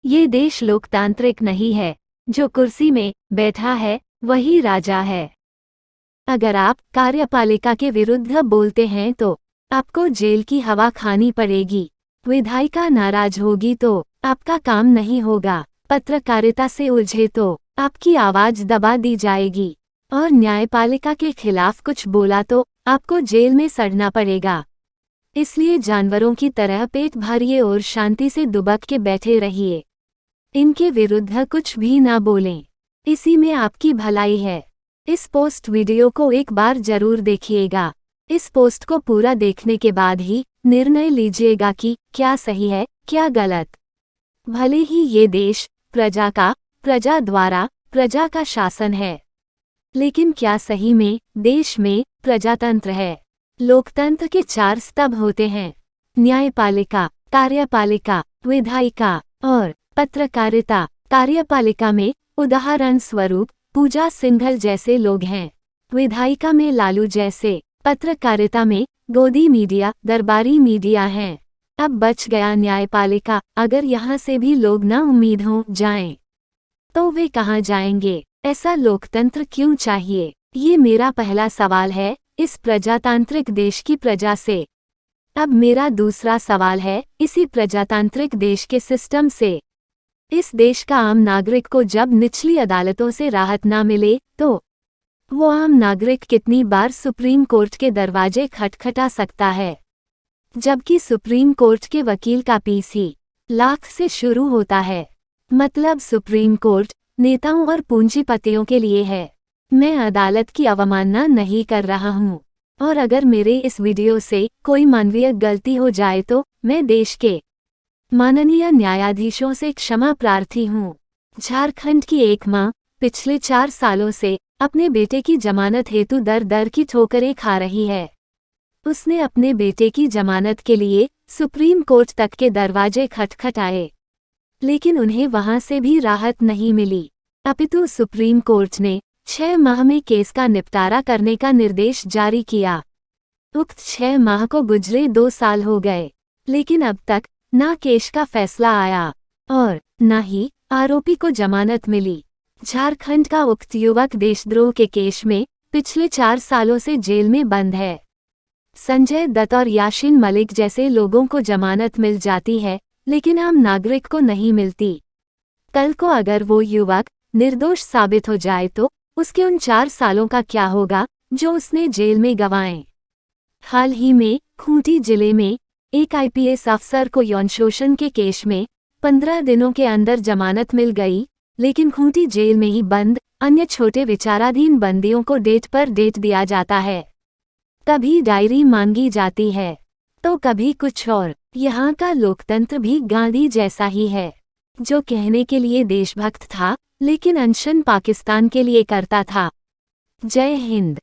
ये देश लोकतांत्रिक नहीं है। जो कुर्सी में बैठा है वही राजा है। अगर आप कार्यपालिका के विरुद्ध बोलते हैं तो आपको जेल की हवा खानी पड़ेगी। विधायिका नाराज होगी तो आपका काम नहीं होगा। पत्रकारिता से उलझे तो आपकी आवाज दबा दी जाएगी और न्यायपालिका के खिलाफ कुछ बोला तो आपको जेल में सड़ना पड़ेगा। इसलिए जानवरों की तरह पेट भरिए और शांति से दुबक के बैठे रहिए। इनके विरुद्ध कुछ भी ना बोलें। इसी में आपकी भलाई है। इस पोस्ट वीडियो को एक बार जरूर देखिएगा। इस पोस्ट को पूरा देखने के बाद ही निर्णय लीजिएगा कि क्या सही है क्या गलत। भले ही ये देश प्रजा का, प्रजा द्वारा, प्रजा का शासन है, लेकिन क्या सही में देश में प्रजातंत्र है? लोकतंत्र के 4 स्तंभ होते हैं: न्यायपालिका, कार्यपालिका, विधायिका और पत्रकारिता। कार्यपालिका में उदाहरण स्वरूप पूजा सिंघल जैसे लोग हैं। विधायिका में लालू जैसे। पत्रकारिता में गोदी मीडिया, दरबारी मीडिया हैं। अब बच गया न्यायपालिका। अगर यहाँ से भी लोग ना उम्मीद हो जाएं, तो वे कहाँ जाएंगे? ऐसा लोकतंत्र क्यों चाहिए? ये मेरा पहला सवाल है इस प्रजातांत्रिक देश की प्रजा से। अब मेरा दूसरा सवाल है इसी प्रजातांत्रिक देश के सिस्टम से। इस देश का आम नागरिक को जब निचली अदालतों से राहत ना मिले तो वो आम नागरिक कितनी बार सुप्रीम कोर्ट के दरवाजे खटखटा सकता है? जबकि सुप्रीम कोर्ट के वकील का फीस ही लाख से शुरू होता है। मतलब सुप्रीम कोर्ट नेताओं और पूंजीपतियों के लिए है। मैं अदालत की अवमानना नहीं कर रहा हूँ, और अगर मेरे इस वीडियो से कोई मानवीय गलती हो जाए तो मैं देश के माननीय न्यायाधीशों से क्षमा प्रार्थी हूँ। झारखंड की एक माँ पिछले 4 सालों से अपने बेटे की जमानत हेतु दर दर की ठोकरें खा रही है। उसने अपने बेटे की जमानत के लिए सुप्रीम कोर्ट तक के दरवाजे खटखटाए, लेकिन उन्हें वहां से भी राहत नहीं मिली। अपितु सुप्रीम कोर्ट ने 6 माह में केस का निपटारा करने का निर्देश जारी किया। उक्त 6 माह को गुजरे 2 साल हो गए, लेकिन अब तक ना केस का फैसला आया और न ही आरोपी को जमानत मिली। झारखंड का उक्त युवक देशद्रोह के केस में पिछले 4 सालों से जेल में बंद है। संजय दत्त और याशीन मलिक जैसे लोगों को जमानत मिल जाती है, लेकिन आम नागरिक को नहीं मिलती। कल को अगर वो युवक निर्दोष साबित हो जाए तो उसके उन 4 सालों का क्या होगा जो उसने जेल में गंवाए? हाल ही में खूंटी जिले में एक आईपीएस अफसर को यौन शोषण के केस में 15 दिनों के अंदर जमानत मिल गई, लेकिन खूंटी जेल में ही बंद अन्य छोटे विचाराधीन बंदियों को डेट पर डेट दिया जाता है। कभी डायरी मांगी जाती है तो कभी कुछ और। यहाँ का लोकतंत्र भी गांधी जैसा ही है, जो कहने के लिए देशभक्त था लेकिन अनशन पाकिस्तान के लिए करता था। जय हिंद।